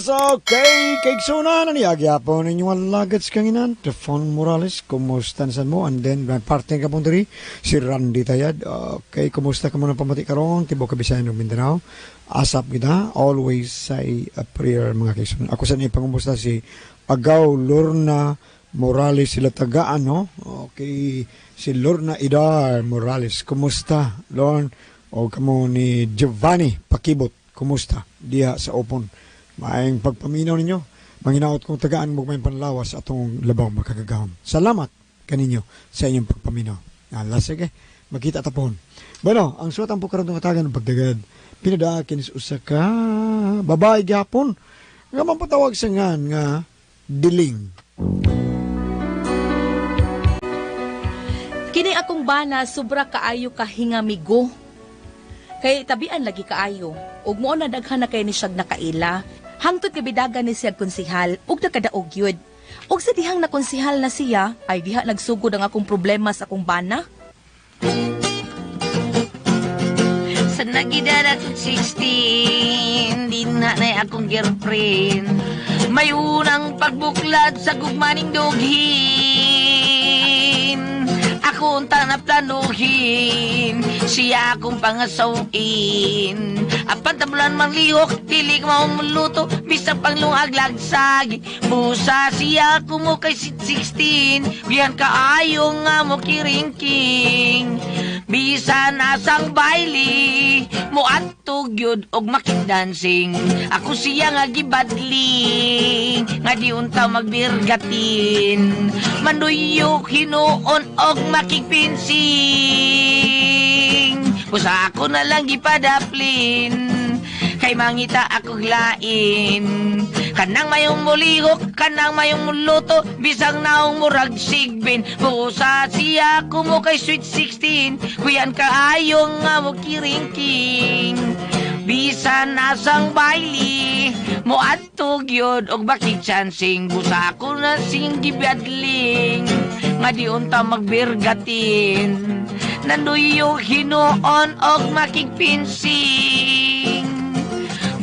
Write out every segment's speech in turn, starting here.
Yes, okay. Kaigsuna na niya. Gyapon ninyong alagats kanginan. Tefon Morales, kumusta na mo? And then, may partner ka pong diri, si Randy Tayad. Okay, kumusta ka muna pamati karon? Tibo Kabisayan ng Mindanao. Asap kita. Always say a prayer, mga kaigsunan. Ako sa niya pangumusta si Agaw Lorna Morales, sila tagaan, no? Okay, si Lorna Idar Morales. Kumusta, Lorna? O kamo ni Giovanni Pakibot. Kumusta? Diha sa Opon. Maayong pagpaminaw ninyo. Manginaot kong tagaan mo may panlawas atong labaw makagagahom. Salamat kaninyo sa inyong pagpaminaw. Sige, magkita tapon. Bueno, ang suwat ang pukaroon ng katagan ng pagdagad. Pinadaakin sa usa ka babae gapon. Nga mapatawag sa nga diling. Kini akong bana sobra kaayo kahingamigo. Kay tabian lagi kaayo. Ug mo na daghan na kay ni siyag nakaila. Hangtod kabidagan ni siya konsihal, ug nakadaog yun. Ug sa dihang na konsihal na siya, ay diha nagsugod ang akong problema sa akong bana. Sa nagidara kong 16, di na akong girlfriend. May unang pagbuklad sa gugmaning dughin. Akong tanap-tanuhin, siya akong pangasawin. Apan tabulan manglihok, dili ka maumuluto, bisang panglungag lagsagi. Busa siya akong mo kay 16, biyan ka ayong nga mo kiringking. Bisan asang baili, mo atog yun og makikdancing. Ako siya nga gibadling, nga di unta magbirgatin. Manuyok hinuon og makikpinsing. Pusa ako na lang gipadaplin, kay mangita ako lain. Kanang mayong mulihok, kanang mayong muluto, bisang naong murag sigbin. Pusa siya ko mo kay sweet 16, kuyan ka ayong nga mo kiringking. Bisan asang baili, mo atog yun og bakit chancing. Busa ko na sing gibadling, nga di unta magbirgatin. Nanduyo hinuon og makikpinsing.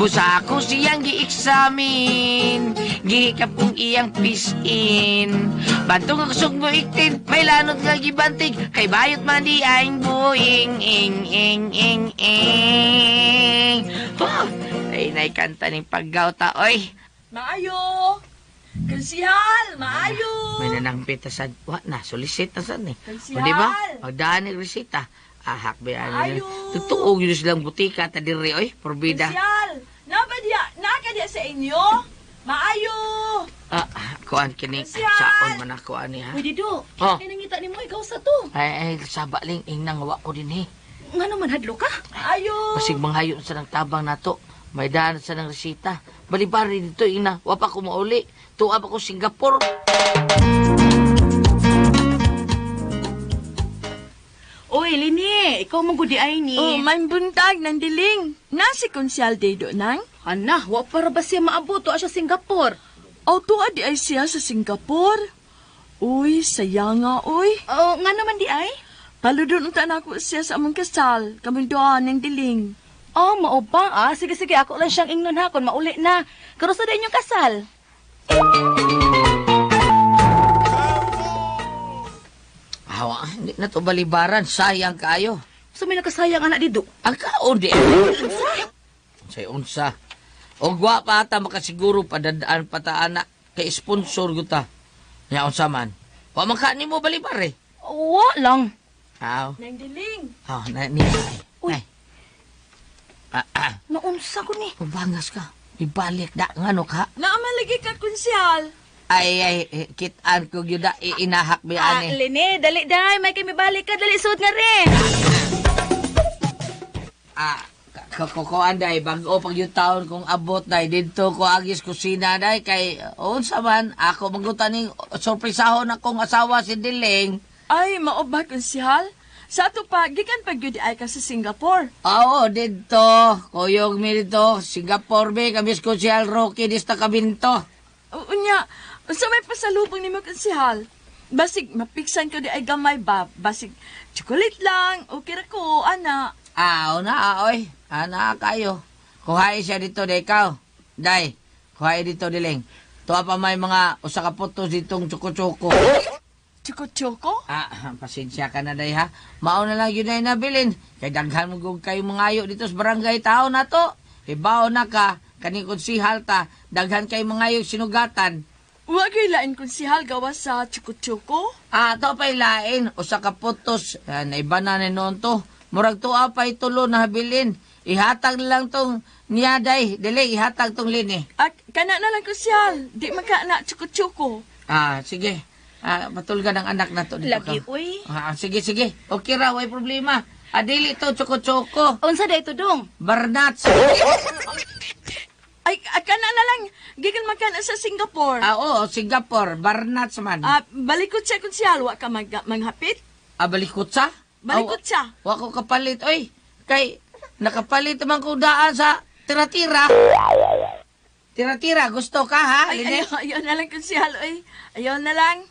Busa ko siyang gi-examine, gihikap kong iyang pisin. Bantong ako sug mo iktin, may lanod nga gibantig, kay bayot man di aing buing, ing. Ay, naikanta ning paggawta, oy. Maayo! Konsihal! Maayo! May nanangpita sa, na, solicit na saan eh. Konsihal! O diba, magdaan ng resita. Ahak ba yan? Maayo! Tutuog yun silang butika, tadiri, oy, porbida. Konsihal! Nakadiya sa inyo? Maayo! Kuan kini, Konsihal! saon man ako ani ha? Uy, Dido, Oh. nangita ni mo ikaw sa to. Ay, sabaling nang wa ko din eh. Nga naman hadlo ka? Maayo! Pasig manghayon sa ng tabang nato. May daan sa ng resita. Balibari dito, ina. Wapa ko mauli. Tuwa pa ko Singapore. Oy, Lini, ikaw manggudi ay ni. Oh, may buntag ng diling. Nasi konsyal dedo nang? Ana, wa para ba siya maabot to sa Singapore? Auto di ay siya sa Singapore. Uy, sayang nga, uy. Oh, nga naman di ay? Paludon unta na ako siya sa among kasal. Kamunduan ng diling. Oh, maubang ah. Sige, ako lang siyang ingnon ha, kung mauli na. Karusa din yung kasal. Hawa, hindi na to balibaran. Sayang kayo. So may nakasayang anak dito. Ang kaon di. Say unsa. O gwa pa ata makasiguro padadaan pata anak kay sponsor guta. Nya unsa man. Wa man ka nimo balibar eh. Wa lang. Aw. Nang diling. Na ni. Uy. Ay. Naunsa ko ni. Pabangas ka. Ibalik da ngano ka. Naamalagi ka konsyal. Ay, kitaan ko yun da, inahak ba yan eh. Lini, dali day. May kami balik ka. Dali, suot nga rin. Kakukuan day, bago pag yung taon kong abot day, dito ko agis kusina day, kay, unsa man, ako magutaning sorpresahon akong asawa si Diling. Ay, maoba konsyal. Sa ato pa, gikan pag yun di ay ka sa Singapore. Oo, dito, kuyog mi dito, Singapore be, kamis ko si Rocky, dista kabinto. Unya, sa may pasalubong ni mo konsyal. Basig, mapiksan ko di ay gamay ba? Basig, chocolate lang, okay ra ko, ana. Una, oy, ana kayo. Kuhain siya dito, day ikaw. Day, Huwag dito, Diling. Tuwa pa may mga usa ka putos ditong chuko-chuko. Choco-choco? Pasensya ka na, day, ha? Mauna lang yun ay nabilin. Kay daghan mo gug kayo mga ayo dito sa barangay tao na to. Ibaw na ka, kaning konsihal ta, daghan kayo mga ayo sinugatan. Huwag kayo lain kung si Hal gawa sa choco-choco? To pa'y lain, usa ka putos. Naiba na ni noon to. Murag tuwa pa'y tulo na habilin. Ihatag lang tong niya, day. Dili, ihatag tong lini. At kana na lang kung si Hal. Di maka na choco-choco. Sige. Patulga ng anak na to. Dito Lagi, ka. uy. Sige. Okay ra, way problema. Dili to, choko-choko. Unsa day to dong? Barnats. Ay, kana na lang. Gikan makana sa Singapore. Oo, Singapore. Barnats man. Balikot siya kung si Hal. Wa ka manghapit. Balikot sa? Balikot siya. Wa ko kapalit. Oy, kay nakapalit naman ko daan sa tira-tira. Tira-tira, gusto ka ha? Ay, Line? ayaw na lang kung si Hal. Ay, ayaw na lang.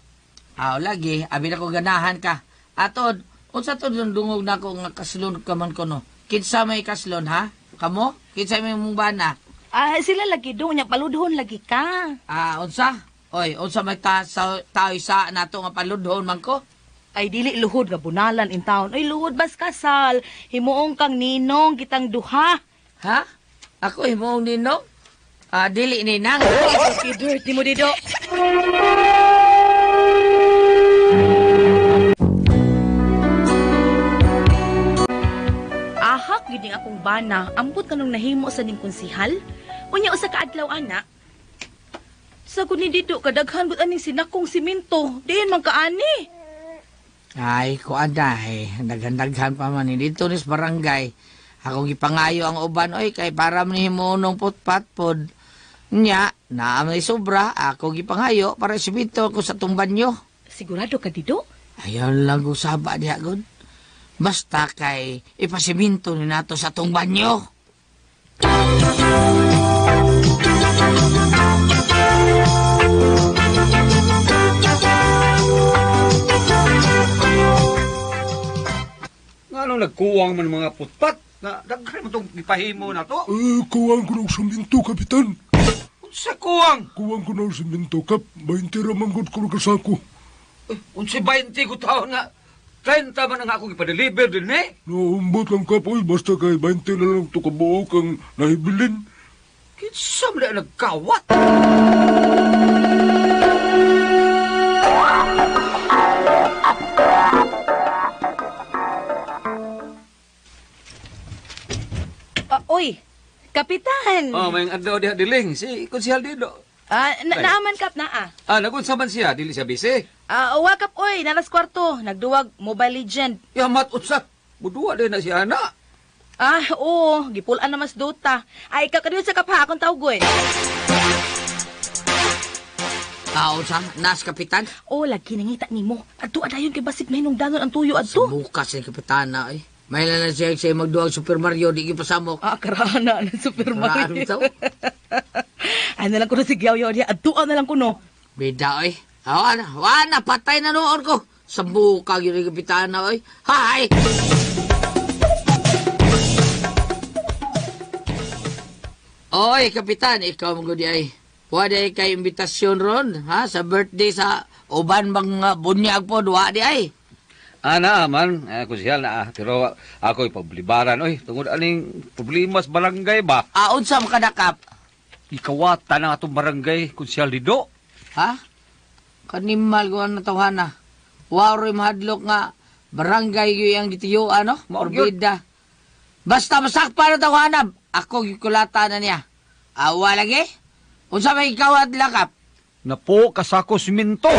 Lagi, abi na ko ganahan ka. Atod, unsa to dungog na ko nga kaslon ka man ko no? Kinsa may kaslon ha? Kamo? Kinsa may mong bana? Sila lagi dong, nya paludhon lagi ka. Unsa? Oy, unsa may tao sa nato nga paludhon man ko? Ay dili luhod nga bunalan in town. Ay luhod bas kasal. Himuong kang ninong kitang duha. Ha? Ako himong ninong? Dili ninang. Okay, dirty mo dido. Ahak gid akong bana, ambot kanong nahimo sa ning konsihal. Unya usa ka adlaw ana. Sa kuno dito kadaghan gud aning sinakong simento. Diin man kaani. Ay, kuan dahi. Daghan-daghan pa man dito nis barangay. Akong gipangayo ang uban oy kay para man himunong putpat pod. Nya, naa may sobra, ako gipangayo para simento ko sa tumban nyo. Sigurado ka dido? Ayaw lang ko saba diha gud. Basta kay ipasiminto ni nato sa tumban nyo. Nga nagkuwang man mga putpat na daghan mo itong ipahimo na to. Kuwang ko ng siminto, Kapitan. Unsa kuwang? Kuwang ko ng siminto, Kap. 20 ramang gud ko ng kasako. Unsa 20 ko taon na 30 man ang akong ipadeliver din eh. Naumbot lang, Kap. Uy, basta kay 20 na lang ito kabuo kang nahibilin. Kinsa man na nagkawat? Oy, Kapitan. May adlaw diha diling. Si Konsihal Dido. Naaman kap naa. Nagunsa man siya, dili siya bisi. Wakap oy, nalas kwarto, nagduwag Mobile Legend. Yamat utsa. Budua din na siya na. Oo, gipulan na mas dota. Ay, kakadiyo sa kapha akong tawgoy. Unsa? Nas, Kapitan? Lagi nangita nimo. Adto adayon kay basig mahinong dangon ang tuyo adto. Bukas ni Kapitana eh. May lang siya magduwag Super Mario, di pasamok. Karana ng Super Mario. Karaan to? Ano lang kuno si Gyaw-Yaw niya. Adtuan na lang kuno. Bida oy. Wana, patay na noon ko. Sambukag yun yung Kapitana oy. Hi! Oy, Kapitan, ikaw mo gudi ay. Wada kay imbitasyon ron, ha? Sa birthday sa uban bang bunyag po, duwa di ay. Man, Konsihal na pero ako ipablibaran. Oy, tungod aning problema sa barangay ba? Unsa makadakap? Ikawata na atong barangay, Konsihal Dido. Ha? Kanimal ko na tawhana. Waroy mahadlok nga barangay yung gitiyo, ano? Orbida. Basta masakpa na tawhana, ako gikulata na niya. Awa lagi? Unsa may ikawat lakap? Napo kasako siminto.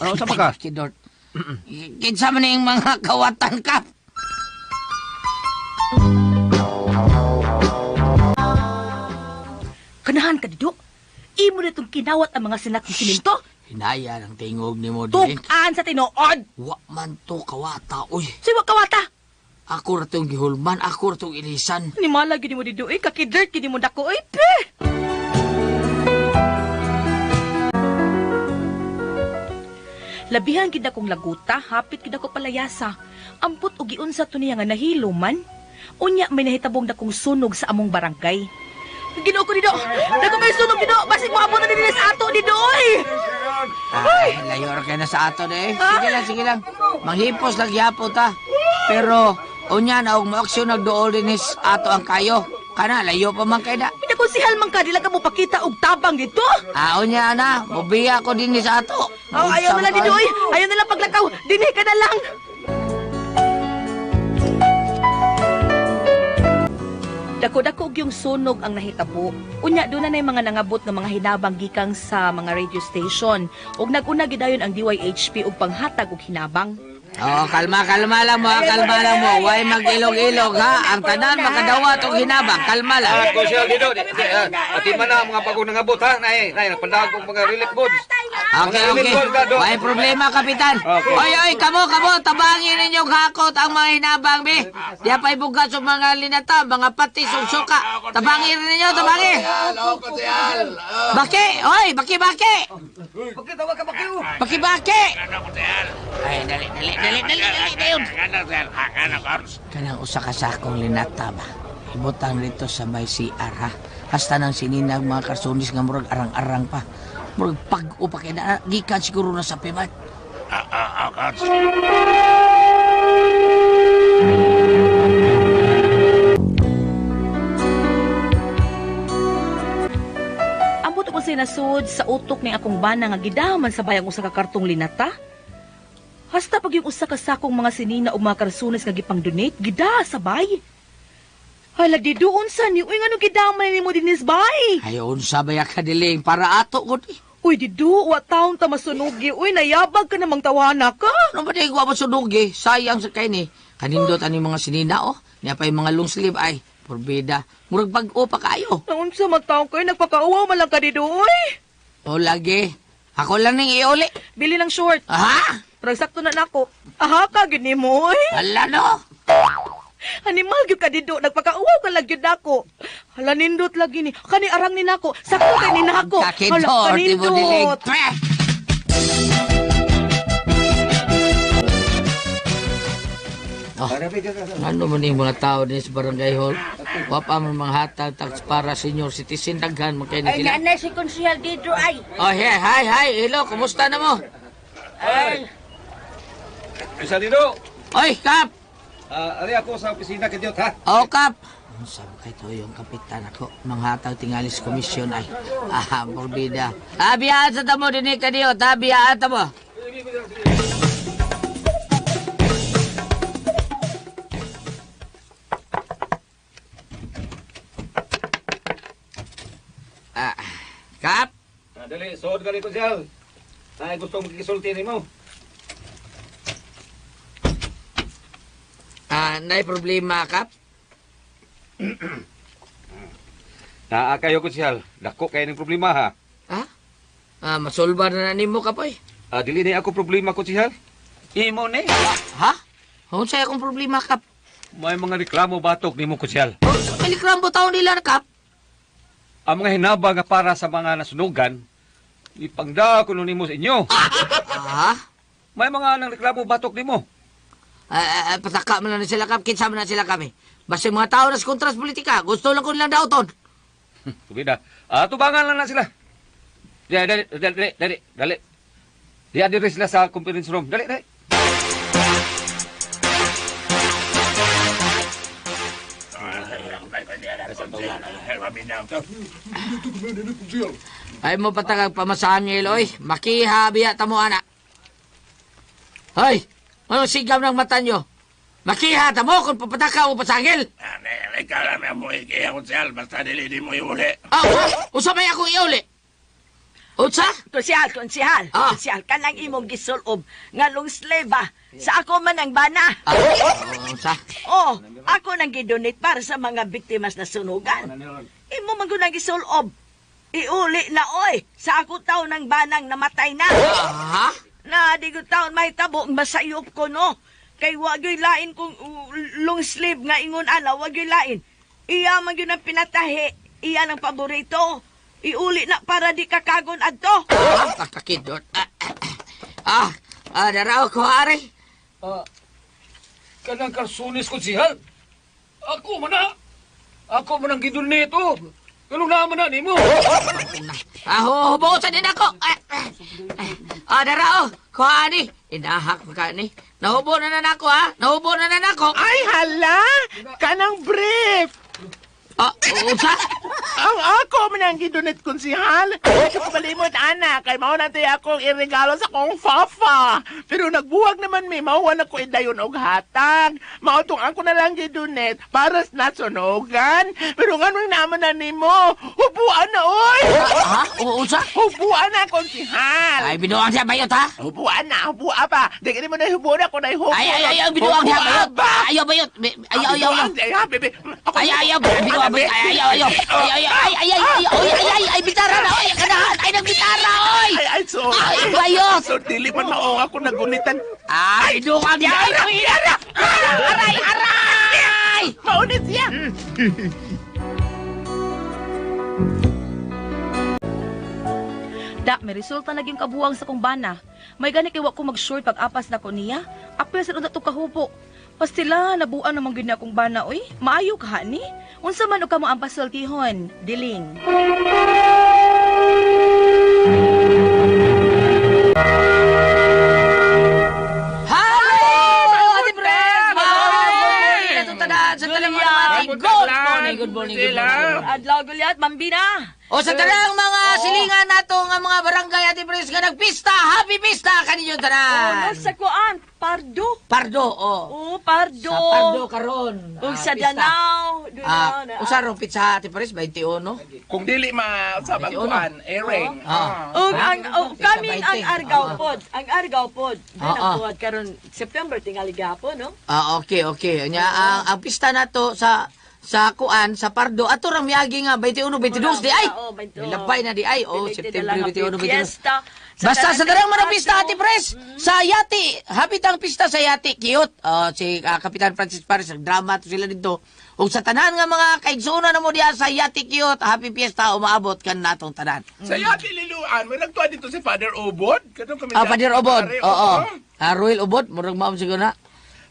Ano sa ka? Kidort. Kinsa man yung mga kawatan kap? Kanahan ka dido. Imo na itong kinawat ang mga sinakong siminto. Hinaya ng tingog ni mo, Diling. Tukan sa tinuod. Wa man to kawata, uy. Siwa kawata. Ako ra tong gihulman, ako ra tong ilisan. Ni mala gini mo dido kakidert gini mo dako pe. Labihan gid akong laguta, hapit gid ako palayasa. Ampot og giunsa to niya nga nahilo man. Unya may nahitabong dakong sunog sa among barangay. Ginoo ko, Dido. Dako may sunog, Dido. Basig mo abot na din sa ato, Dido, oy. Ay, layo ra kayo na sa ato de. Sige lang. Manghipos lang yapo ta. Pero, unya na og maaksyon nagdool din is ato ang kayo. Kana, layo pa man kayo na. Pinakonsihal man ka, dila ka mo pakita og tabang dito. Unya na, mubiya ko din sa ato. Oh, ayaw na lang, Dido, oy. Ayaw na lang paglakaw. Dinhi ka na lang. Dako-dako og yung sunog ang nahitabo. Unya doon na mga nangabot ng mga hinabang gikang sa mga radio station. Ug nag-una gidayon ang DYHP og panghatag og hinabang. Kalma lang mo. Huwag mag-ilog-ilog, ha? Ang tanan makadawat og hinabang. Kalma lang. Konsyal Dido, ati man na ang mga bagong nangabot ha. Nay, napandag kong mga relief goods. Okay. May problema, Kapitan. Oy, kamo, tabangin ninyong hakot ang mga hinabang, be. Diya pa'y bugat sa mga linata, mga patis o suka. Tabangin ninyo, tabangin. Baki! Oy, baki! Baki! Ay, dali. Kanang usa ka sakong linata ba? Ibutang dito sa may CR, ha? Hasta nang sininag mga karsonis nga murag arang-arang pa. Murag pag-upa kaya na, gikan siguro na sa pimat. Ambot ko sinasud sa utok ni akong bana nga gidaman sa bayang usa ka kartong linata. Hasta pag yung usa ka sakong mga sinina o mga karsunes nga gipang-donate, gida sabay. Hala, di doon sa niyo. Uy, nga gidaman ni mo dinis bay. Ayon sabay ka diling para ato ko di. Uy, di do, wa taon ta masunugi. Uy, nayabag ka namang tawana ka. Ano ba di ko masunugi? Sayang sa kayo ni. Kanindot ani mga sinina, oh. Niya pa yung mga long sleeve ay. Porbida. Murag pag-upa kayo. Naon sa magtaong kayo, nagpakauwa man lang ka di doon. O lagi. Ako lang ning iuli. Bili ng short. Aha! Parang sakto na nako. Aha ka, gini mo, oy. Hala no. Animal gyud ka dito, nagpakauwaw ka lang gyud nako. Hala nindot lagi ni. Kani arang ni nako. Sakto kay ni nako. Kakidor, di mo dilig. Ano man yung mga tao din sa barangay hall? Wapa man mga hatag tax para senior citizen daghan man kayo na sila. Ay, si Konsyal dito ay. Oh, hi. Hello, kumusta na mo? Ay. Konsyal Dido, Oy, Kap! ari ako sa opisina kadyot ha. Oh, Kap! Sabi kayo to yung kapitan ako. Manghatag tingalis komisyon ay. Porbida. Biyaan sa tamo din ka diyo. Biyaan tamo. Kap! Dali, suod ka rin Konsyal. Ay, gusto mong kikisulti ni mo. Nay problema, Kap? Kayo Konsyal, dako kayo ng problema ha. Masolba na nimo, Kap, ay. Dili na ako problema Konsyal. Imo ni. Ha? Kung sa'yo akong problema, Kap? May mga reklamo batok ni mo Konsyal. May likrambo taon nila, Kap? Ang mga hinaba nga para sa mga nasunugan, ipangda ko ni mo sa inyo. May mga nang reklamo batok ni mo. Pataka mo na sila, Kap. Kinsa mo na sila kami. Basta yung mga tao na sa kontras politika, gusto lang ko nilang dauton. Subida. Tubangan lang na sila. Dali. Di sila sa conference room. Dali. Ay mo patagag pamasahan niyo, Eloy. Makihabiya tamo, anak. Hoy! Anong sigam ng mata nyo? Makiha tamo kung papataka o pasangil. Ikaw lang mo ikiya Konsyal, basta dili di mo iuli. Usa may akong iuli. Utsa? Konsyal. Konsyal, kanang imong gisulob nga long slave ba? Sa ako man ang bana. Utsa? Oh, ako nang gidonate para sa mga biktimas na sunugan. Imo man ko nang gisulob. Iuli na oy, sa ako taon ng banang namatay na. Na di ko taon may tabo masayop ko no. Kay wagyoy lain kung long sleeve nga ingon ala wagyoy lain. Iya man gyud ang pinatahi, iya ang paborito. Iuli na para di kakagon adto. Kakakidot. Daraw ko ari. Kanang karsunis Konsyal. Ako man ang gidon nito. Kalong naman na nimo. Hubusan din ako. Dara, kuha ni. Inahak ka ni. Nahubo na nako, ha? Nahubo na nako. Ay, hala! Kanang brief! Usa? Ang ako manang gidunit konsihal. Ito ko malimot, anak. Kay mao natin akong iregalo sa kong fafa. Pero nagbuwag naman may mauwan ako idayon og hatag. Mautong ako na lang gidunit para sa nasunugan. Pero nga nung naman na nimo, hubuan na, oy! Usa? Hubuan na, konsihal. Ay, binuang siya bayot, ha? Hubuan na, hubuan pa. Dagin mo na hubuan ako na hubuan. Ay, binuang siya bayot. Ayaw bayot. Ayaw. Ayaw, binuang. Ay, bitara na, oy, kanahan, ay, nagbitara, oy! Ay, sorry. Ay, bayot! So, dili man maong ako nagunitan. Ay, duwag niya, ay, aray! Maunit siya! Da, may resulta naging kabuwang sa kong bana. May gani kiwa ko mag-short pag-apas na ko niya. Apil sa ito kahupo. Pastila, nabuan namang gina akong bana, oy. Maayo ka, ni? Unsa man o ka mo ang pasultihon, diling. Good morning. Adlaw gulyat, Bambina. O sa tanang mga silingan nato nga mga barangay Ate Pres nga nagpista, happy pista kaninyo tanan. Sa kuan, Pardo. Pardo, Pardo. Sa Pardo karon. Ug sa Danao. Usa rong pizza Ate Pres 21. Kung dili masabang kuan, airing. Ug kami ang Argao pod. Ang Argao pod. Dinapod karon September tingali gapon, no? Okay. Nya ang pista nato sa kuan sa Pardo ato ra miagi nga 21 22 di ay. Labay na di ay. September 21 22. Basta sa darang mga pista Ate Pres sa Yati. Hapit ang pista sa Yati. Cute. Si Kapitan Francis Paris drama to sila dito. Ug sa tanan nga mga kaigsunan na mo diya sa Yati Cute, happy fiesta umaabot kan natong tanan. Sa Yati Liluan, may nagtuwa dito si Father Obod. Katong kami Father Obod. Oo. Ruel Obod, murag maam siguro na.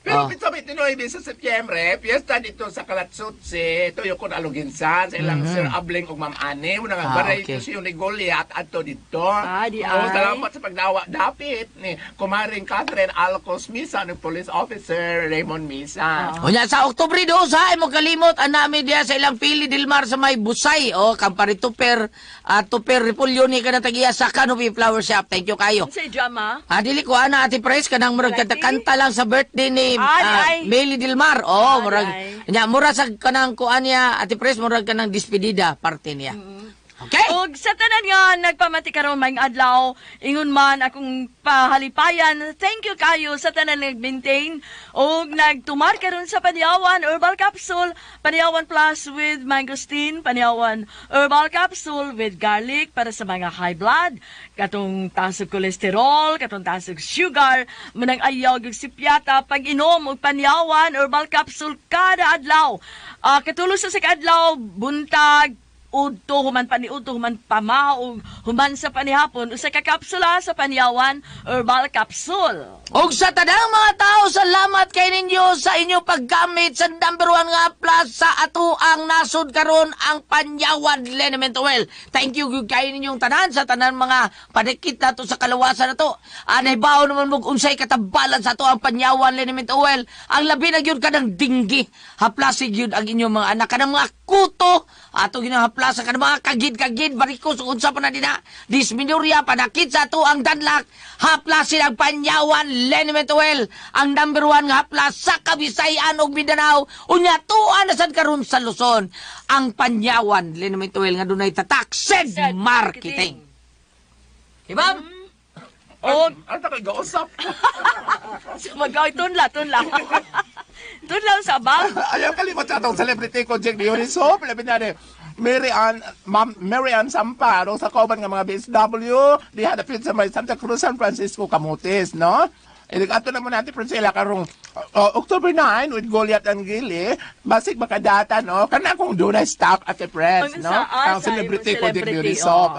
Pero sa 29 sa Setyembre, piyesta dito sa Kalatsutsi, tuyo ko na aluginsan, sa ilang Sir Abling ug Ma'am Ani, una nga baray ito siya ni Goliath adto dito. Salamat sa pagdawa dapit ni Kumaring Catherine Alcos Misa ni Police Officer Raymond Misa. Unya sa Oktubre do sa imo kalimot anami diya sa ilang Pili Dilmar sa may Busay Campari Tuper Tuper Repulyo ni kana tagiya sa Canopy Flower Shop. Thank you kayo. Sa drama. Dili ko ana Ate Pres kanang murag kanta lang sa birthday ni Meli Dilmar. Murag nya mura sa kanang kuan niya Ate Pres murag kanang despedida parte niya. Okay? Ug sa tanan nga nagpamati karon maayong adlaw, ingon man akong pahalipayan. Thank you kayo sa tanan nag-maintain ug nagtumar karon sa Paniawan Herbal Capsule, Paniawan Plus with mangosteen, Paniawan Herbal Capsule with garlic para sa mga high blood, katong taas og kolesterol, katong taas og sugar, munang ayaw og sipyata pag inom og Paniawan Herbal Capsule kada adlaw. Katulos sa adlaw buntag udto human paniudto human pamahaw human sa panihapon usa ka kapsula sa Paniawan Herbal Capsule. Og sa tanang mga tao, salamat kay ninyo sa inyo paggamit sa number 1 nga plus sa ato ang nasod karon ang Paniawan Liniment Oil. Thank you kay ninyong tanan sa tanan mga padikit nato sa kalawasan nato. Anay bawo naman mo unsay katabalan sa ato ang Paniawan Liniment Oil. Ang labi na gyud kanang dinggi. Haplasig gyud ang inyong mga anak kanang mga kuto ato ginahaplas kanang mga kagid barikos unsa pa na dina disminorya panakit sa ato ang danlak. Haplasin ang Paniawan Liniment Oil, ang number 1 nga haplas sa Kabisayan ug Mindanao. Unya tuan na sad karon sa Luzon ang Paniawan Liniment Oil nga dunay tatak said marketing. Diba? Ano kay gausap? Magaw tunla. Tunla sa bag. Ayaw kalimot sa atong celebrity ko Jack Dionisop, labi na ni Mary Ann Samparo sa kauban nga mga BSW di hadapit sa may Santa Cruz San Francisco Camotes, no? Ato naman natin Priscilla karong October 9 with Goliath and Gili, basig makadata, no? Kana kung dunay stock at the press, no? Ang celebrity ko Jack Dionisop,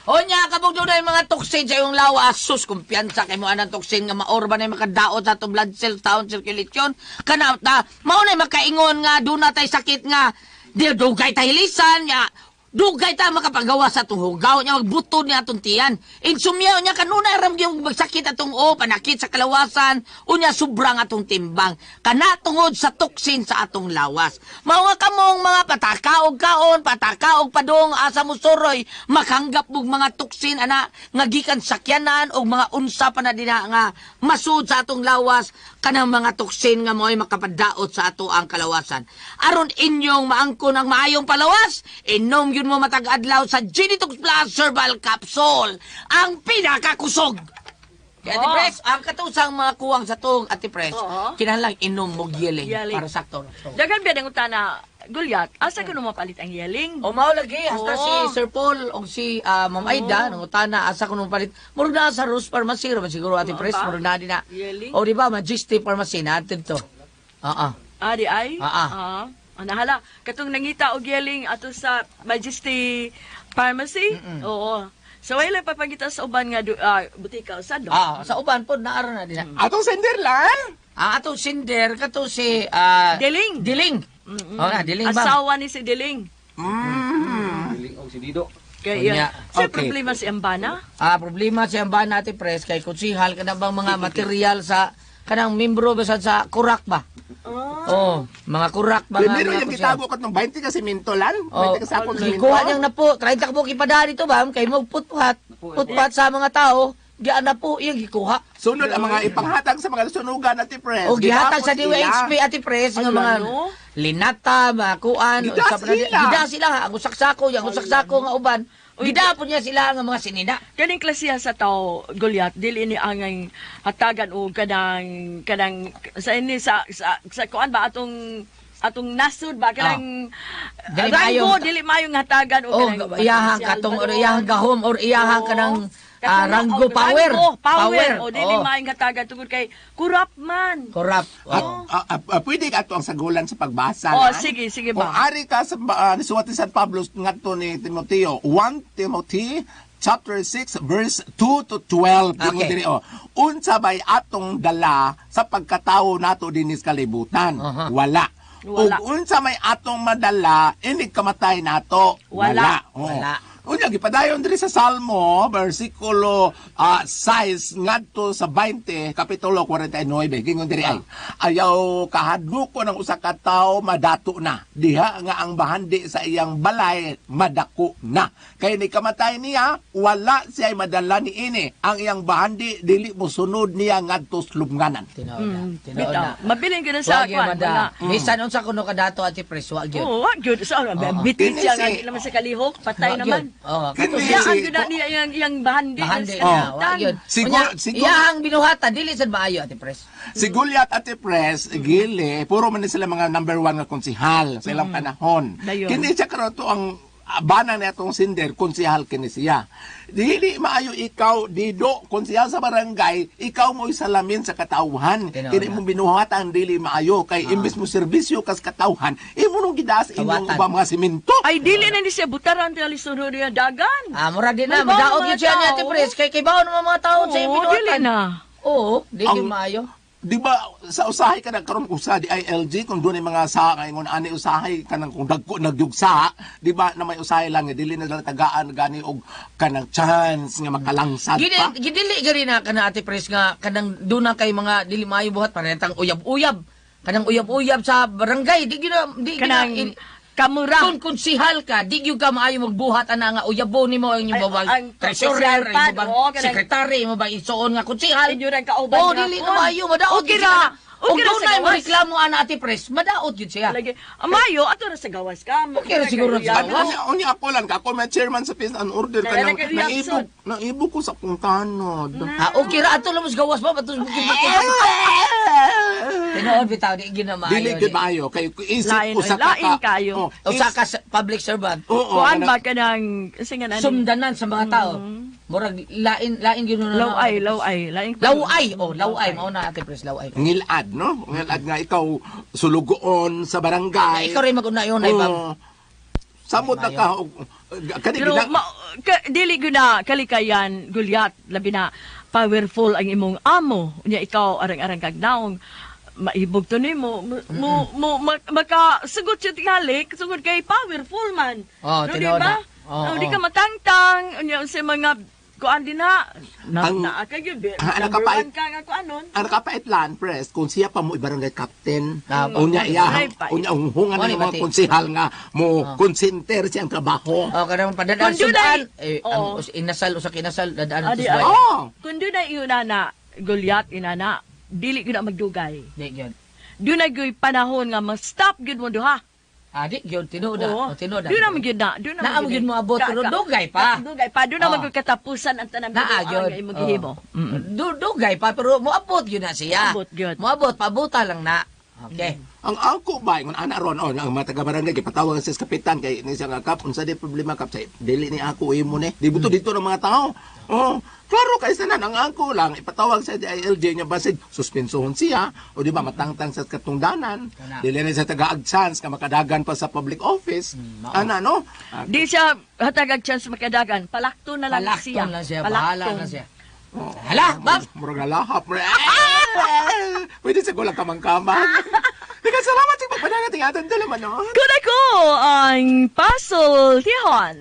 Nya kabog dunay mga toksin sa iyong lawas, sus kumpiyansa kay mo anang toksin nga maorba na makadaot sa atong blood cells taon circulation. Kana mao na makaingon nga duna tay sakit nga dugay tay lisan nya Dugay ta makapagawa sa atong hugaw niya magbuto niya atong tiyan. Insumyaw niya kanuna ram yung magsakit atong panakit sa kalawasan unya sobrang atong timbang kana tungod sa toksin sa atong lawas. Mao nga kamong mga patakaog kaon, patakaog padong asa mo suroy makanggap og mga toksin ana nga gikan sakyanan og mga unsa pa na dinha nga masud sa atong lawas kanang mga toksin nga mo'y makapadaot sa ato ang kalawasan. Aron inyong maangkon ang maayong palawas, inom yun mo matag-adlaw sa Genitox Plus Herbal Capsule, ang pinakakusog. Kaya Ate Pres, ang katusang mga kuwang sa tong Ate Pres, kinahanglan inom mo yeling para sakto. Dagan ba ng utana, Gulyat, asa ko mapalit ang yeling? O mao lagi, hasta si Sir Paul o si Ma'am Aida, nang utana, asa ko palit. Murag na sa Rose Pharmacy, man siguro Ate Pres, murag na din na. O di ba, Majesty Pharmacy, natin to. Di ay? Nahala, katong nangita og yeling ato sa Majesty Pharmacy? Oo. So, wala papagita sa uban nga butika usad. Sa uban po, naaro na din. Atong senderlan? Atong sinder, kato si... Diling. Diling. Diling ba? Asawa ni si Diling. Diling og si Dido. Kaya, sa problema si Ambana? Problema si Ambana, Ate Pres, kay kutsihal, kanang bang mga material sa... kanang membro basad sa kurak ba? Mga kurak ba? Primero yung gitago ko ng 20 ka simintolan. 20 ka sakong siminto. Kuha niyang na po, 30 ka po kipada dito ba? Kay mo putpat sa mga tao, diyan na po yung gikuha. Sunod ang mga ipanghatag sa mga sunugan, Ate Pres. O gihatag sa DWHP, Ate Pres, nga mga linata, mga kuan. Gida sila. Ang usaksako, yung usaksako nga uban. Gida po niya sila nga mga sinina. Kaning klasiya sa tao, Gulyat, dili ni angay hatagan o kanang sa kuan ba atong nasud ba kanang rango dili mayong hatagan o kanang iyahang katong or iyahang gahom or iyahang kanang ranggo power o dili mayong hatagan tungod kay kurap man. Pwede ka ato ang sagulan sa pagbasa. Sige ba. Kung ari ka sa nisuwat ni San Pablo ngadto ni Timoteo, 1 Timothy chapter 6 verse 2 to 12. Okay. Unsa bay atong dala sa pagkatawo nato dinis kalibutan? Wala. Ug unsa may atong madala inig kamatay nato? Wala. Unya gipadayon diri sa Salmo versikulo 6 ngadto sa 20 kapitulo 49 gingon diri ay ayaw kahadloko ng usa ka tawo madato na diha nga ang bahandi sa iyang balay madako na kay ni kamatay niya wala siya madala ni ini ang iyang bahandi dili mo sunod niya ngadto sa lubnganan. Tinood na. Mabiling gid sa kuan. Bisan unsa kuno kadato Ate Pres wa gyud. Wa gyud sa bitin siya nga naman sa kalihok patay naman. Iyaan ko na niya yung bahandi. Siguro, iyang binuhatan, dili sad maayo, Ate Pres. Si Gulyat, Ate Pres, Gili, puro man sila mga number 1 nga konsihal sa ilang panahon. Kini siya karon to ang bana na itong sinder, konsihal kini siya. Dili maayo ikaw, Dido, konsihal sa barangay, ikaw mo'y salamin sa katauhan. Kini mong binuhatan, dili maayo. Kay imbis mo serbisyo kas katauhan, imo nung gidas inyong ubang mga siminto. Ay, dili na ni siya butaran tali sunod niya dagan. Mura din na, madaog yun siya ni Ate Pres. Kay baon ng mga tao sa binuhatan. Dili na. Dili maayo. Di ba sa usahay ka nagkaroon usa di ILG kung doon ay mga sa ngayon ani usahay kanang kung dagko nagyugsa di ba na may usahay lang dili na tagaan gani og kanang chance nga makalangsad pa gidili gari na kana Ate Pres nga kanang duna kay mga dili maayo buhat parentang uyab-uyab kanang uyab-uyab sa barangay di kanang kamura. Kung konsihal ka, di yung ka maayo magbuhat ana nga uyabo nimo ang inyong bawang treasurer, ang bawang sekretary, mo ba isuon nga konsihal. Inyo rin kauban dili na maayo, madaot yun siya. Kung doon na mo reklamo ana Ate Pres, madaot yun siya. Mayo, ato na sa gawas ka. Okay na siguro sa gawas. Unya ako lang, ako may chairman sa Peace and Order ka nang naibog ko sa puntanod. Okay ra, ato lang mo sa gawas ba? Batos bukid-bukid. Tinood bitaw di ginamaayo. Dili gid maayo kay isip usa ka kayo. Usa ka public servant. Kuan ba ka nang singanan sumdanan sa mga tao. Murag lain gyud na. Laway mao na Ate Pres laway. Ngilad no? Ngilad nga ikaw sulugoon sa barangay. Ikaw rin mag-una-yon ay bang samot na ka pero dili gyud na kalikayan Gulyat labi na powerful ang imong amo. Unya ikaw arang-arang kag naong maibog to ni mo makasugot siya tingali sugod kay powerful man. Oh, no, tinuod diba? na. Oo, Di oo. ka matangtang unya sa mga kuan din na Ang- ka gyud Ang number nakapait- one ka nga kuanon. Ang nakapait land press, kung siya pa mo ibarangay captain, Tama. unya iya, Ay, pa. unya hungan Ano ng ba, mga ti? konsihal nga mo konsenter siyang trabaho. Oh, kadang padadaan Kung sudaan. dunay- Ang Oo. inasal usa kinasal dadaan Adi, sa adi. suway. Oh, Kun doon na inana Goliath inana dili gyud na magdugay. Di gyud. Doon na gyud panahon nga ma-stop gyud mo duha. Adi gyud tinuod na. Oo. Oh, tinuod na. Doon na magyud na. Doon na Naa mo gyud mo abot, pero dugay pa. Dugay pa. Doon na Oo. magyud katapusan ang tanang Naa gyud. nga imong gihimo. Dugay pa pero moabot gyud na siya. Moabot gyud. Moabot pabuta lang na. Okay. ang ako ba, ngon ana ron, ang mga taga-barangay, ipatawag sa kapitan, kay ni siya nga kap, unsa di problema kap, say, dili ni ako imo ni. Di buto dito ng mga tao. Oh, klaro kay sanan ang angko lang ipatawag sa DILG nya basig suspensohon siya o di ba matangtang sa katungdanan. Dili na sa taga-agchance ka makadagan pa sa public office. Ana no? Di siya hatagag chance makadagan. Palakto na lang Palakton siya. lang siya. Bahala Palakton. na siya. Hala, Bob! Murag nalahap. Pwede sa gulang kamang-kamang. Teka, salamat sa pagpanagat ng aton dalaman, no? Kun ako ang Puzzle Tihon.